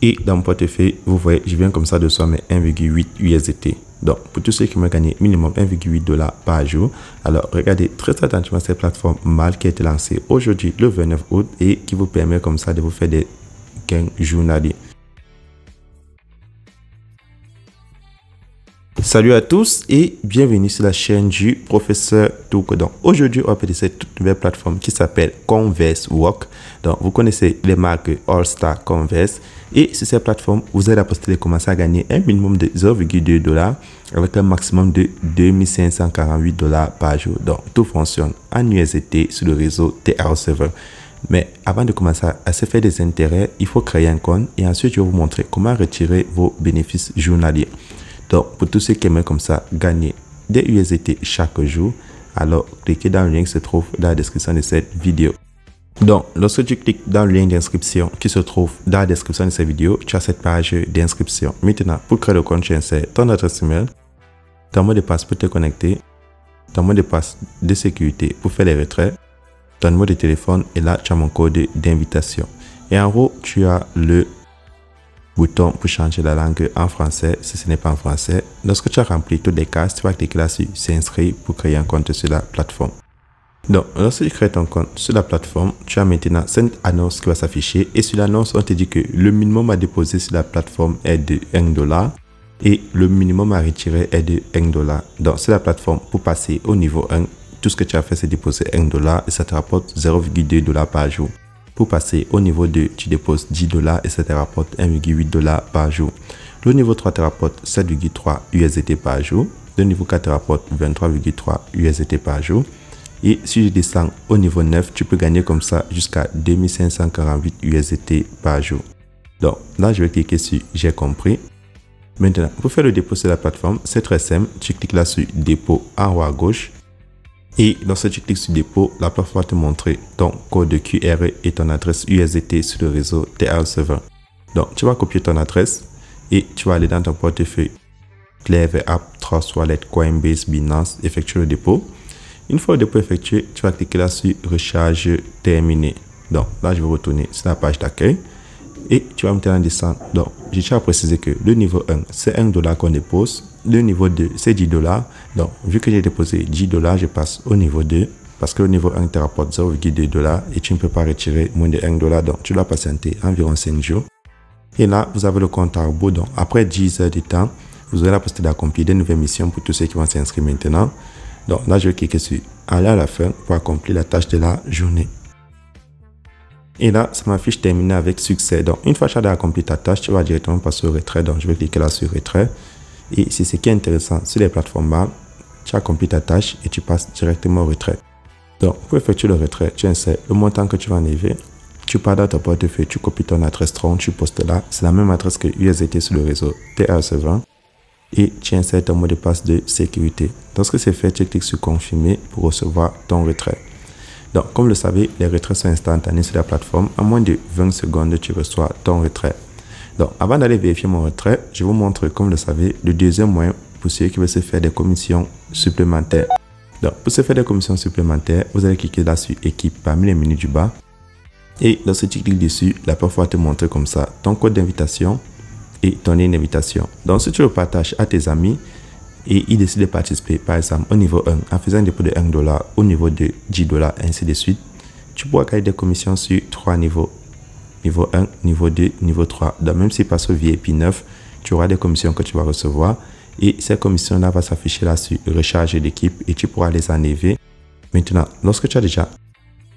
Et dans mon portefeuille, vous voyez, je viens comme ça de recevoir mes 1,8 USDT. Donc, pour tous ceux qui m'ont gagné minimum 1,8 $ par jour, alors regardez très attentivement cette plateforme MAL qui a été lancée aujourd'hui le 29 août et qui vous permet comme ça de vous faire des gains journaliers. Salut à tous et bienvenue sur la chaîne du professeur Touko. Donc aujourd'hui, on va parler de cette toute nouvelle plateforme qui s'appelle ConverseWalk. Donc vous connaissez les marques All Star, Converse, et sur cette plateforme, vous avez la possibilité de commencer à gagner un minimum de 0,2 $ avec un maximum de 2548 $ par jour. Donc tout fonctionne en USDT sur le réseau TR7. Mais avant de commencer à se faire des intérêts, il faut créer un compte et ensuite je vais vous montrer comment retirer vos bénéfices journaliers. Donc, pour tous ceux qui aiment comme ça gagner des USDT chaque jour, alors cliquez dans le lien qui se trouve dans la description de cette vidéo. Donc, lorsque tu cliques dans le lien d'inscription qui se trouve dans la description de cette vidéo, tu as cette page d'inscription. Maintenant, pour créer le compte, tu insères ton adresse email, ton mot de passe pour te connecter, ton mot de passe de sécurité pour faire les retraits, ton numéro de téléphone et là, tu as mon code d'invitation. Et en haut, tu as le bouton pour changer la langue en français si ce n'est pas en français. Lorsque tu as rempli toutes les cases, tu vas cliquer là sur s'inscrire pour créer un compte sur la plateforme. Donc, lorsque tu crées ton compte sur la plateforme, tu as maintenant cette annonce qui va s'afficher et sur l'annonce, on te dit que le minimum à déposer sur la plateforme est de 1 $ et le minimum à retirer est de 1 $. Donc, sur la plateforme, pour passer au niveau 1, tout ce que tu as fait, c'est déposer 1 $ et ça te rapporte 0,2 $ par jour. Pour passer au niveau 2, tu déposes 10 $ et ça te rapporte 1,8 $ par jour. Le niveau 3 te rapporte 7,3 USDT par jour. Le niveau 4 te rapporte 23,3 USDT par jour. Et si je descends au niveau 9, tu peux gagner comme ça jusqu'à 2548 USDT par jour. Donc là, je vais cliquer sur j'ai compris. Maintenant, pour faire le dépôt sur la plateforme, c'est très simple. Tu cliques là sur dépôt en haut à gauche. Et lorsque tu cliques sur dépôt, la plateforme va te montrer ton code QR et ton adresse USDT sur le réseau TR7. Donc, tu vas copier ton adresse et tu vas aller dans ton portefeuille Clever App, Trust Wallet, Coinbase, Binance, effectuer le dépôt. Une fois le dépôt effectué, tu vas cliquer là sur recharge terminé. Donc, là, je vais retourner sur la page d'accueil et tu vas maintenant descendre. Donc, je tiens à préciser que le niveau 1, c'est 1 $ qu'on dépose. Le niveau 2, c'est 10 $. Donc, vu que j'ai déposé 10 $, je passe au niveau 2 parce que le niveau 1 te rapporte 0,2 $ et tu ne peux pas retirer moins de 1 $. Donc, tu dois patienter environ 5 jours. Et là, vous avez le compte à rebours. Donc, après 10 heures de temps, vous aurez la possibilité d'accomplir des nouvelles missions pour tous ceux qui vont s'inscrire maintenant. Donc, là, je vais cliquer sur aller à la fin pour accomplir la tâche de la journée. Et là, ça m'affiche terminé avec succès. Donc, une fois que tu as accompli ta tâche, tu vas directement passer au retrait. Donc, je vais cliquer là sur retrait. Et c'est ce qui est intéressant sur les plateformes MAL, tu accomplis ta tâche et tu passes directement au retrait. Donc, pour effectuer le retrait, tu insères le montant que tu vas enlever. Tu pars dans ton portefeuille, tu copies ton adresse Tron, tu postes là. C'est la même adresse que USDT sur le réseau TR7. Et tu insères ton mot de passe de sécurité. Lorsque c'est fait, tu cliques sur confirmer pour recevoir ton retrait. Donc, comme vous le savez, les retraits sont instantanés sur la plateforme. En moins de 20 secondes, tu reçois ton retrait. Donc, avant d'aller vérifier mon retrait, je vous montre, comme vous le savez, le deuxième moyen pour ceux qui veulent se faire des commissions supplémentaires. Donc, pour se faire des commissions supplémentaires, vous allez cliquer là sur équipe parmi les menus du bas. Et lorsque tu cliques dessus, la plateforme va te montrer comme ça ton code d'invitation et ton lien d'invitation. Donc, si tu le partages à tes amis et ils décident de participer, par exemple, au niveau 1, en faisant un dépôt de 1 $, au niveau de 10 $, ainsi de suite, tu pourras gagner des commissions sur 3 niveaux. Niveau 1, niveau 2, niveau 3. Donc, même si passe au VIP 9, tu auras des commissions que tu vas recevoir. Et ces commissions-là vont s'afficher là sur recharge d'équipe et tu pourras les enlever. Maintenant, lorsque tu as déjà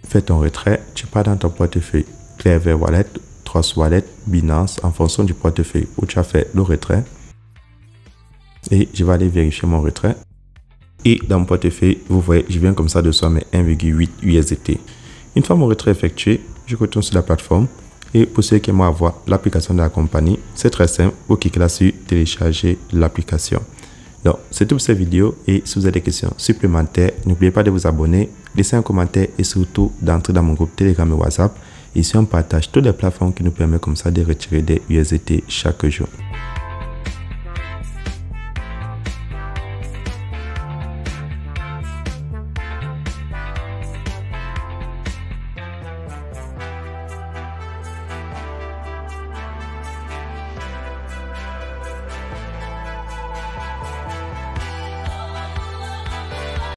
fait ton retrait, tu pars dans ton portefeuille Clever Wallet, Trust Wallet, Binance en fonction du portefeuille où tu as fait le retrait. Et je vais aller vérifier mon retrait. Et dans mon portefeuille, vous voyez, je viens comme ça de recevoir mes 1,8 USDT. Une fois mon retrait effectué, je retourne sur la plateforme. Et pour ceux qui aiment avoir l'application de la compagnie, c'est très simple. Vous cliquez là sur télécharger l'application. Donc, c'est tout pour cette vidéo. Et si vous avez des questions supplémentaires, n'oubliez pas de vous abonner, laisser un commentaire et surtout d'entrer dans mon groupe Telegram et WhatsApp. Ici, on partage toutes les plateformes qui nous permettent comme ça de retirer des USDT chaque jour.